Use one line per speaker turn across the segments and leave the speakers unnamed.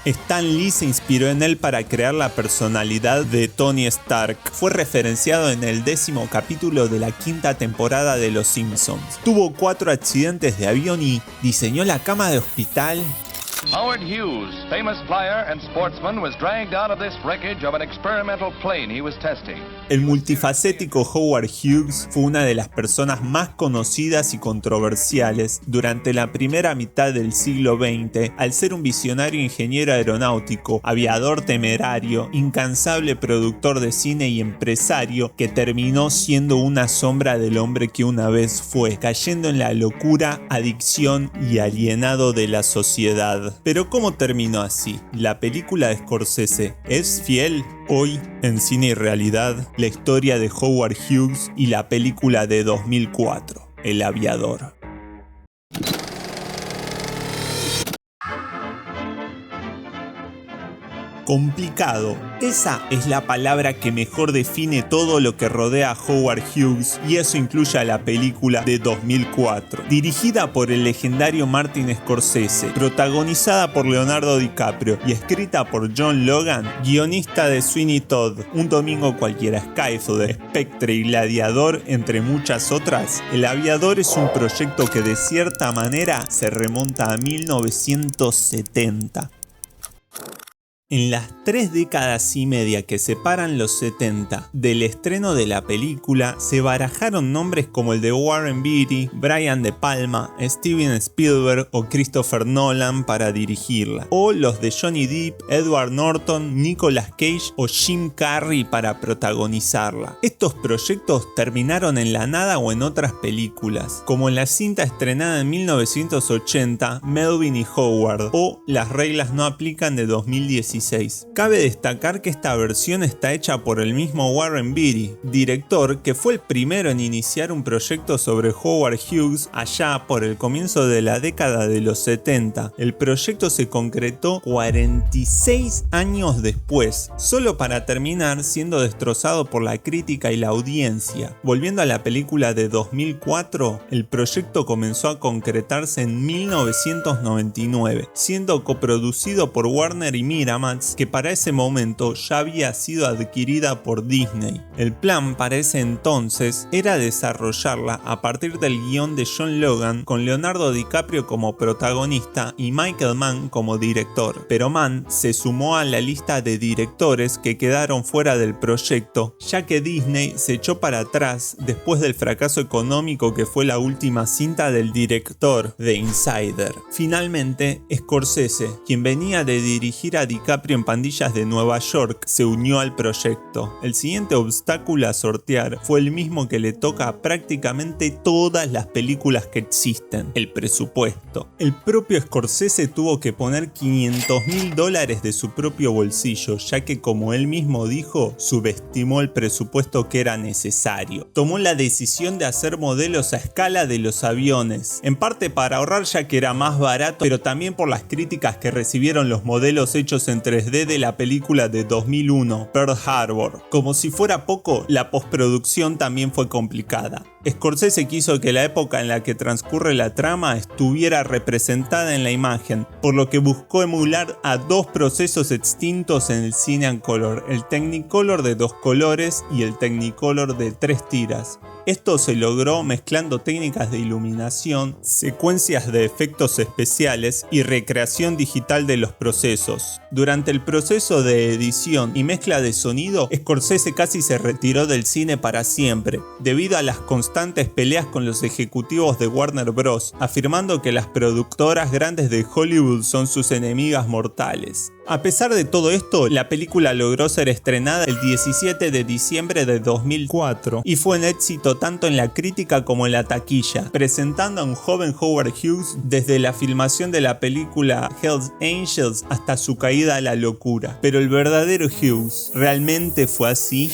Stan Lee se inspiró en él para crear la personalidad de Tony Stark. Fue referenciado en el 10º capítulo de la 5ª temporada de Los Simpsons. Tuvo 4 accidentes de avión y diseñó la cama de hospital.
Howard Hughes, famous flyer and sportsman, was dragged out of this wreckage of an experimental plane he was testing.
El multifacético Howard Hughes fue una de las personas más conocidas y controversiales durante la primera mitad del siglo XX, al ser un visionario ingeniero aeronáutico, aviador temerario, incansable productor de cine y empresario que terminó siendo una sombra del hombre que una vez fue, cayendo en la locura, adicción y alienado de la sociedad. Pero ¿cómo terminó así? ¿La película de Scorsese es fiel? Hoy, en Cine y Realidad, la historia de Howard Hughes y la película de 2004, El Aviador. Complicado. Esa es la palabra que mejor define todo lo que rodea a Howard Hughes, y eso incluye a la película de 2004. Dirigida por el legendario Martin Scorsese, protagonizada por Leonardo DiCaprio y escrita por John Logan, guionista de Sweeney Todd, Un Domingo Cualquiera, Skyfall, Spectre y Gladiador, entre muchas otras, El Aviador es un proyecto que de cierta manera se remonta a 1970. En las 3 décadas y media que separan los 70 del estreno de la película, se barajaron nombres como el de Warren Beatty, Brian De Palma, Steven Spielberg o Christopher Nolan para dirigirla, o los de Johnny Depp, Edward Norton, Nicolas Cage o Jim Carrey para protagonizarla. Estos proyectos terminaron en la nada o en otras películas, como en la cinta estrenada en 1980, Melvin y Howard, o Las reglas no aplican de 2016. Cabe destacar que esta versión está hecha por el mismo Warren Beatty, director que fue el primero en iniciar un proyecto sobre Howard Hughes allá por el comienzo de la década de los 70. El proyecto se concretó 46 años después, solo para terminar siendo destrozado por la crítica y la audiencia. Volviendo a la película de 2004, el proyecto comenzó a concretarse en 1999, siendo coproducido por Warner y Miramax, que para ese momento ya había sido adquirida por Disney. El plan para ese entonces era desarrollarla a partir del guión de John Logan, con Leonardo DiCaprio como protagonista y Michael Mann como director, pero Mann se sumó a la lista de directores que quedaron fuera del proyecto, ya que Disney se echó para atrás después del fracaso económico que fue la última cinta del director, The Insider. Finalmente, Scorsese, quien venía de dirigir a DiCaprio en Pandillas de Nueva York, se unió al proyecto. El siguiente obstáculo a sortear fue el mismo que le toca a prácticamente todas las películas que existen: el presupuesto. El propio Scorsese tuvo que poner $500,000 de su propio bolsillo, ya que, como él mismo dijo, subestimó el presupuesto que era necesario. Tomó la decisión de hacer modelos a escala de los aviones, en parte para ahorrar ya que era más barato, pero también por las críticas que recibieron los modelos hechos en 3D de la película de 2001, Pearl Harbor. Como si fuera poco, la postproducción también fue complicada. Scorsese quiso que la época en la que transcurre la trama estuviera representada en la imagen, por lo que buscó emular a 2 procesos extintos en el cine en color: el Technicolor de 2 colores y el Technicolor de 3 tiras. Esto se logró mezclando técnicas de iluminación, secuencias de efectos especiales y recreación digital de los procesos. Durante el proceso de edición y mezcla de sonido, Scorsese casi se retiró del cine para siempre, debido a las constantes peleas con los ejecutivos de Warner Bros., afirmando que las productoras grandes de Hollywood son sus enemigas mortales. A pesar de todo esto, la película logró ser estrenada el 17 de diciembre de 2004 y fue un éxito tanto en la crítica como en la taquilla, presentando a un joven Howard Hughes desde la filmación de la película Hell's Angels hasta su caída a la locura. Pero el verdadero Hughes, ¿realmente fue así?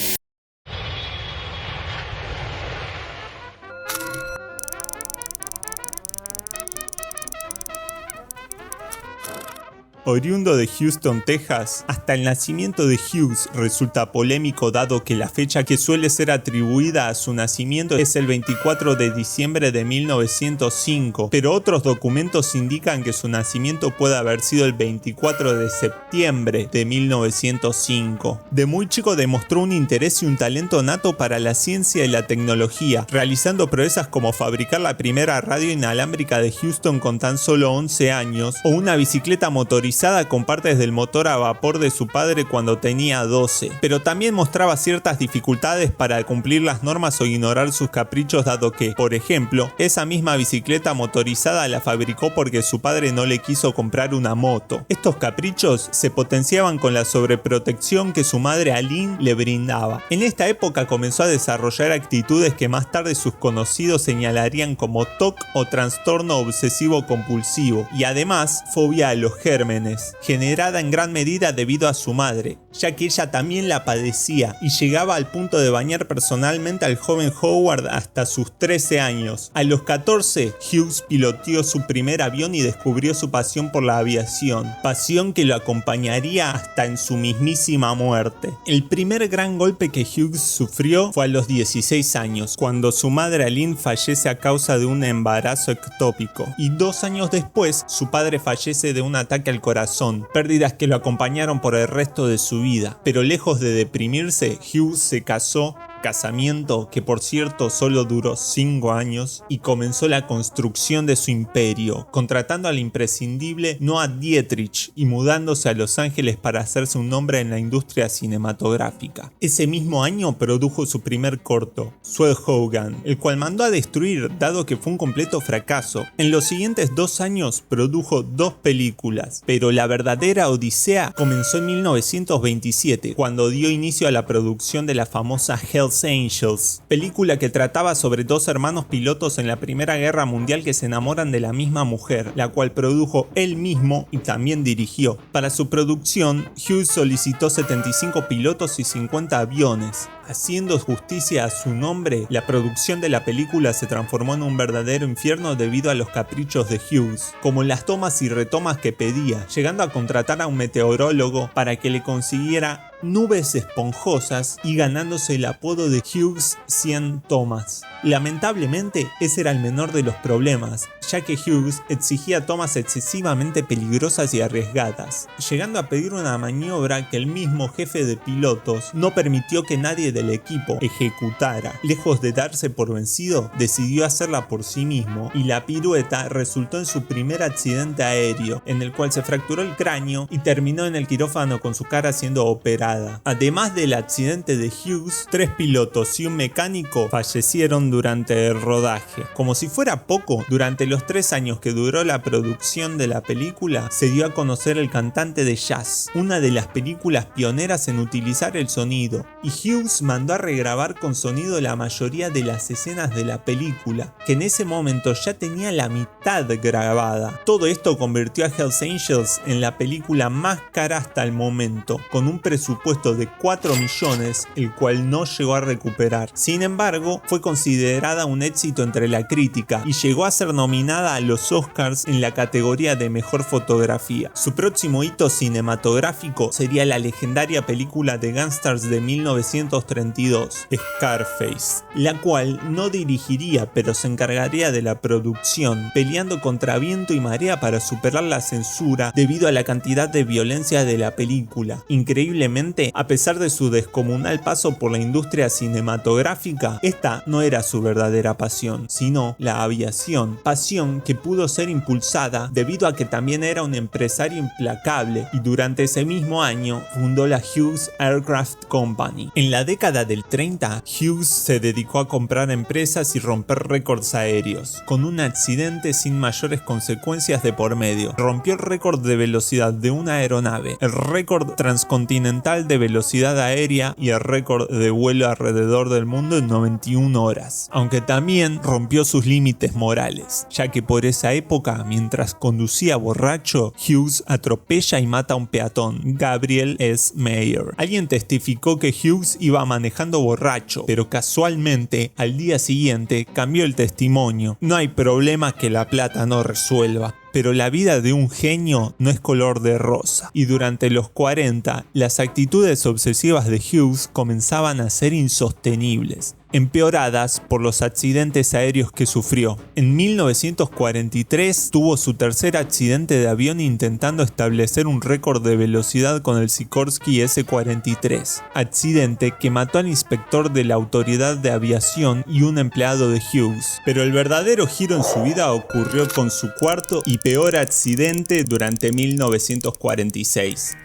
oriundo de Houston, Texas, hasta el nacimiento de Hughes resulta polémico dado que la fecha que suele ser atribuida a su nacimiento es el 24 de diciembre de 1905, pero otros documentos indican que su nacimiento puede haber sido el 24 de septiembre de 1905. De muy chico demostró un interés y un talento nato para la ciencia y la tecnología, realizando proezas como fabricar la primera radio inalámbrica de Houston con tan solo 11 años, o una bicicleta motorizada con partes del motor a vapor de su padre cuando tenía 12. Pero también mostraba ciertas dificultades para cumplir las normas o ignorar sus caprichos, dado que, por ejemplo, esa misma bicicleta motorizada la fabricó porque su padre no le quiso comprar una moto. Estos caprichos se potenciaban con la sobreprotección que su madre Aline le brindaba. En esta época comenzó a desarrollar actitudes que más tarde sus conocidos señalarían como TOC o trastorno obsesivo compulsivo, y además fobia a los gérmenes, generada en gran medida debido a su madre, ya que ella también la padecía y llegaba al punto de bañar personalmente al joven Howard hasta sus 13 años. A los 14, Hughes piloteó su primer avión y descubrió su pasión por la aviación, pasión que lo acompañaría hasta en su mismísima muerte. El primer gran golpe que Hughes sufrió fue a los 16 años, cuando su madre Aline fallece a causa de un embarazo ectópico, y 2 años después su padre fallece de un ataque al corazón, pérdidas que lo acompañaron por el resto de su vida. Pero lejos de deprimirse, Hughes se casó, casamiento que por cierto solo duró 5 años, y comenzó la construcción de su imperio, contratando al imprescindible Noah Dietrich y mudándose a Los Ángeles para hacerse un nombre en la industria cinematográfica. Ese mismo año produjo su primer corto, Swell Hogan, el cual mandó a destruir dado que fue un completo fracaso. En los siguientes 2 años produjo 2 películas, pero la verdadera odisea comenzó en 1927, cuando dio inicio a la producción de la famosa Hells Angels, película que trataba sobre 2 hermanos pilotos en la Primera Guerra Mundial que se enamoran de la misma mujer, la cual produjo él mismo y también dirigió. Para su producción, Hughes solicitó 75 pilotos y 50 aviones. Haciendo justicia a su nombre, la producción de la película se transformó en un verdadero infierno debido a los caprichos de Hughes, como las tomas y retomas que pedía, llegando a contratar a un meteorólogo para que le consiguiera nubes esponjosas y ganándose el apodo de Hughes 100 tomas. Lamentablemente, ese era el menor de los problemas, ya que Hughes exigía tomas excesivamente peligrosas y arriesgadas, llegando a pedir una maniobra que el mismo jefe de pilotos no permitió que nadie del equipo ejecutara. Lejos de darse por vencido, decidió hacerla por sí mismo, y la pirueta resultó en su primer accidente aéreo, en el cual se fracturó el cráneo y terminó en el quirófano con su cara siendo operada. Además del accidente de Hughes, 3 pilotos y un mecánico fallecieron durante el rodaje. Como si fuera poco, durante los 3 años que duró la producción de la película, se dio a conocer El cantante de jazz, una de las películas pioneras en utilizar el sonido, y Hughes mandó a regrabar con sonido la mayoría de las escenas de la película, que en ese momento ya tenía la mitad grabada. Todo esto convirtió a Hells Angels en la película más cara hasta el momento, con un presupuesto de 4 millones, el cual no llegó a recuperar. Sin embargo, fue considerada un éxito entre la crítica y llegó a ser nominada a los Oscars en la categoría de mejor fotografía. Su próximo hito cinematográfico sería la legendaria película de gangsters de 1932, Scarface, la cual no dirigiría, pero se encargaría de la producción, peleando contra viento y marea para superar la censura debido a la cantidad de violencia de la película. Increíblemente, a pesar de su descomunal paso por la industria cinematográfica, esta no era su verdadera pasión, sino la aviación, pasión que pudo ser impulsada debido a que también era un empresario implacable, y durante ese mismo año fundó la Hughes Aircraft Company. En la década del 30, Hughes se dedicó a comprar empresas y romper récords aéreos, con un accidente sin mayores consecuencias de por medio. Rompió el récord de velocidad de una aeronave, el récord transcontinental de velocidad aérea y el récord de vuelo alrededor del mundo en 91 horas, aunque también rompió sus límites morales, ya que por esa época, mientras conducía borracho, Hughes atropella y mata a un peatón, Gabriel S. Mayer. Alguien testificó que Hughes iba manejando borracho, pero casualmente al día siguiente cambió el testimonio. No hay problema que la plata no resuelva. Pero la vida de un genio no es color de rosa, y durante los 40, las actitudes obsesivas de Hughes comenzaban a ser insostenibles, empeoradas por los accidentes aéreos que sufrió. En 1943 tuvo su tercer accidente de avión intentando establecer un récord de velocidad con el Sikorsky S-43, accidente que mató al inspector de la Autoridad de Aviación y un empleado de Hughes. Pero el verdadero giro en su vida ocurrió con su cuarto y peor accidente durante 1946.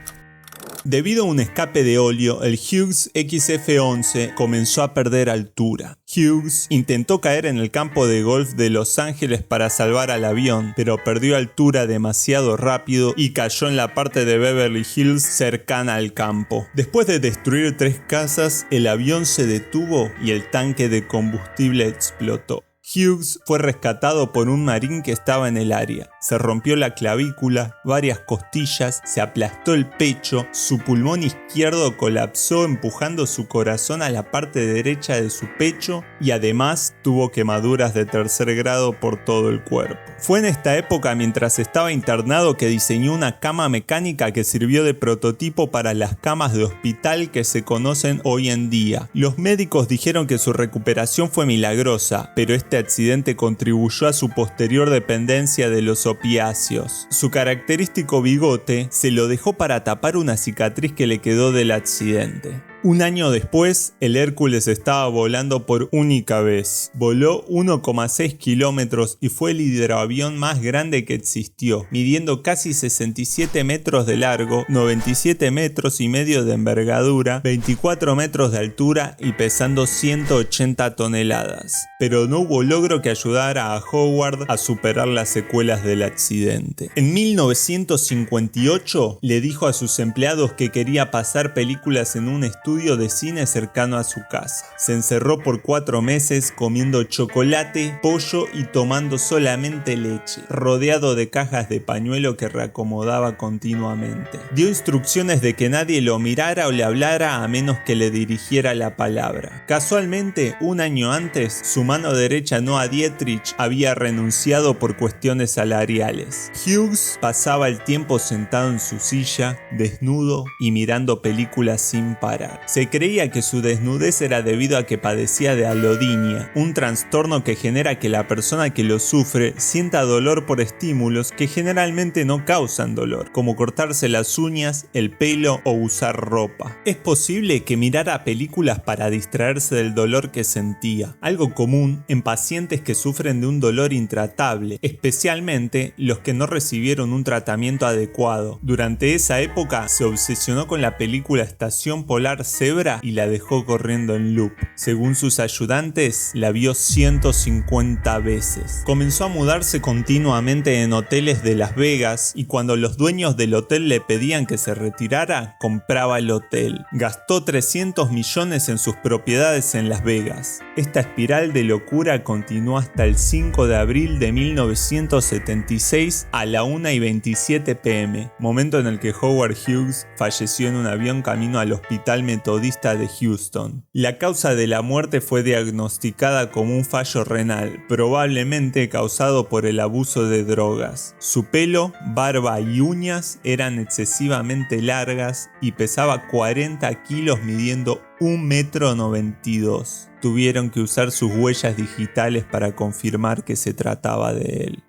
Debido a un escape de óleo, el Hughes XF-11 comenzó a perder altura. Hughes intentó caer en el campo de golf de Los Ángeles para salvar al avión, pero perdió altura demasiado rápido y cayó en la parte de Beverly Hills cercana al campo. Después de destruir 3 casas, el avión se detuvo y el tanque de combustible explotó. Hughes fue rescatado por un marín que estaba en el área. Se rompió la clavícula, varias costillas, se aplastó el pecho, su pulmón izquierdo colapsó empujando su corazón a la parte derecha de su pecho y además tuvo quemaduras de 3er grado por todo el cuerpo. Fue en esta época, mientras estaba internado, que diseñó una cama mecánica que sirvió de prototipo para las camas de hospital que se conocen hoy en día. Los médicos dijeron que su recuperación fue milagrosa, pero este accidente contribuyó a su posterior dependencia de los opiáceos. Su característico bigote se lo dejó para tapar una cicatriz que le quedó del accidente. Un año después, el Hércules estaba volando por única vez. Voló 1,6 kilómetros y fue el hidroavión más grande que existió, midiendo casi 67 metros de largo, 97 metros y medio de envergadura, 24 metros de altura y pesando 180 toneladas. Pero no hubo logro que ayudara a Howard a superar las secuelas del accidente. En 1958 le dijo a sus empleados que quería pasar películas en un estudio de cine cercano a su casa. Se encerró por 4 meses comiendo chocolate, pollo y tomando solamente leche, rodeado de cajas de pañuelo que reacomodaba continuamente. Dio instrucciones de que nadie lo mirara o le hablara a menos que le dirigiera la palabra. Casualmente, un año antes, su mano derecha Noah Dietrich había renunciado por cuestiones salariales. Hughes pasaba el tiempo sentado en su silla, desnudo y mirando películas sin parar. Se creía que su desnudez era debido a que padecía de alodinia, un trastorno que genera que la persona que lo sufre sienta dolor por estímulos que generalmente no causan dolor, como cortarse las uñas, el pelo o usar ropa. Es posible que mirara películas para distraerse del dolor que sentía, algo común en pacientes que sufren de un dolor intratable, especialmente los que no recibieron un tratamiento adecuado. Durante esa época se obsesionó con la película Estación Polar Zebra y la dejó corriendo en loop. Según sus ayudantes, la vio 150 veces. Comenzó a mudarse continuamente en hoteles de Las Vegas y cuando los dueños del hotel le pedían que se retirara, compraba el hotel. Gastó 300 millones en sus propiedades en Las Vegas. Esta espiral de locura continuó hasta el 5 de abril de 1976 a la 1:27 p.m., momento en el que Howard Hughes falleció en un avión camino al hospital metodista de Houston. La causa de la muerte fue diagnosticada como un fallo renal, probablemente causado por el abuso de drogas. Su pelo, barba y uñas eran excesivamente largas y pesaba 40 kilos midiendo 1,92 m. Tuvieron que usar sus huellas digitales para confirmar que se trataba de él.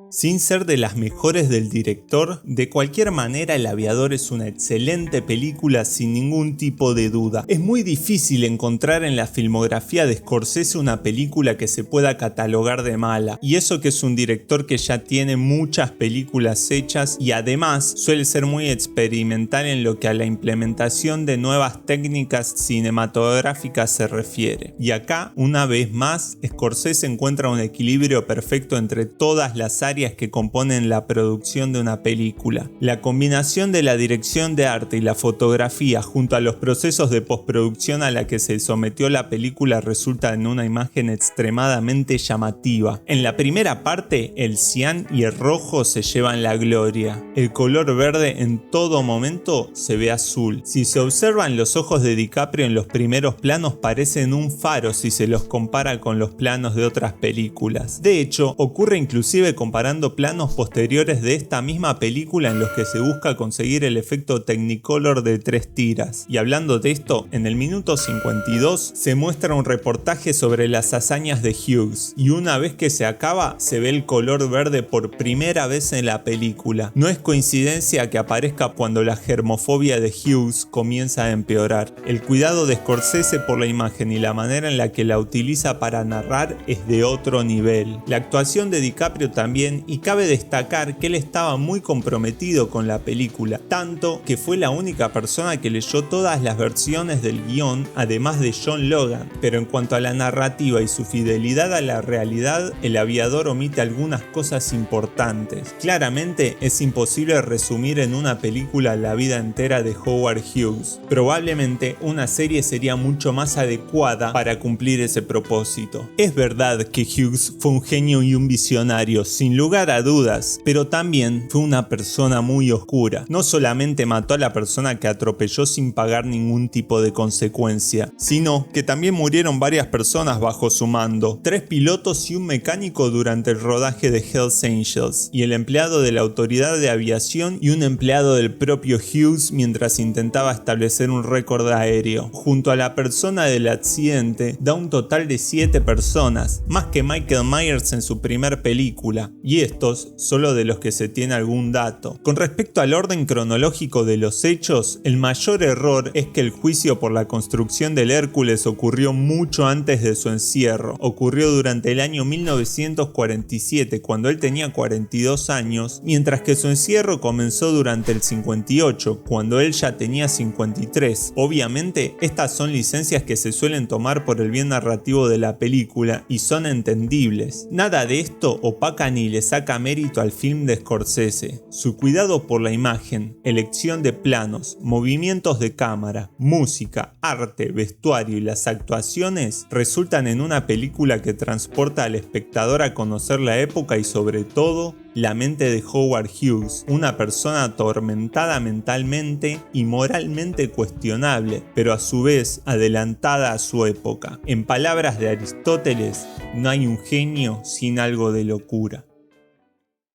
Sin ser de las mejores del director, de cualquier manera El Aviador es una excelente película sin ningún tipo de duda. Es muy difícil encontrar en la filmografía de Scorsese una película que se pueda catalogar de mala, y eso que es un director que ya tiene muchas películas hechas y además suele ser muy experimental en lo que a la implementación de nuevas técnicas cinematográficas se refiere. Y acá, una vez más, Scorsese encuentra un equilibrio perfecto entre todas las áreas áreas que componen la producción de una película. La combinación de la dirección de arte y la fotografía junto a los procesos de postproducción a la que se sometió la película resulta en una imagen extremadamente llamativa. En la primera parte, el cian y el rojo se llevan la gloria. El color verde en todo momento se ve azul. Si se observan los ojos de DiCaprio en los primeros planos parecen un faro si se los compara con los planos de otras películas. De hecho, ocurre inclusive comparando planos posteriores de esta misma película en los que se busca conseguir el efecto Technicolor de 3 tiras. Y hablando de esto, en el minuto 52 se muestra un reportaje sobre las hazañas de Hughes y una vez que se acaba se ve el color verde por primera vez en la película. No es coincidencia que aparezca cuando la germofobia de Hughes comienza a empeorar. El cuidado de Scorsese por la imagen y la manera en la que la utiliza para narrar es de otro nivel. La actuación de DiCaprio también, y cabe destacar que él estaba muy comprometido con la película, tanto que fue la única persona que leyó todas las versiones del guión, además de John Logan. Pero en cuanto a la narrativa y su fidelidad a la realidad, El Aviador omite algunas cosas importantes. Claramente es imposible resumir en una película la vida entera de Howard Hughes. Probablemente una serie sería mucho más adecuada para cumplir ese propósito. Es verdad que Hughes fue un genio y un visionario, sin lugar a dudas, pero también fue una persona muy oscura. No solamente mató a la persona que atropelló sin pagar ningún tipo de consecuencia, sino que también murieron varias personas bajo su mando, 3 pilotos y un mecánico durante el rodaje de Hells Angels, y el empleado de la autoridad de aviación y un empleado del propio Hughes mientras intentaba establecer un récord aéreo. Junto a la persona del accidente, da un total de 7 personas, más que Michael Myers en su primer película, y estos solo de los que se tiene algún dato. Con respecto al orden cronológico de los hechos, el mayor error es que el juicio por la construcción del Hércules ocurrió mucho antes de su encierro. Ocurrió durante el año 1947, cuando él tenía 42 años, mientras que su encierro comenzó durante el 58, cuando él ya tenía 53. Obviamente, estas son licencias que se suelen tomar por el bien narrativo de la película y son entendibles. Nada de esto opaca ni le saca mérito al film de Scorsese. Su cuidado por la imagen, elección de planos, movimientos de cámara, música, arte, vestuario y las actuaciones resultan en una película que transporta al espectador a conocer la época y sobre todo la mente de Howard Hughes, una persona atormentada mentalmente y moralmente cuestionable, pero a su vez adelantada a su época. En palabras de Aristóteles, no hay un genio sin algo de locura.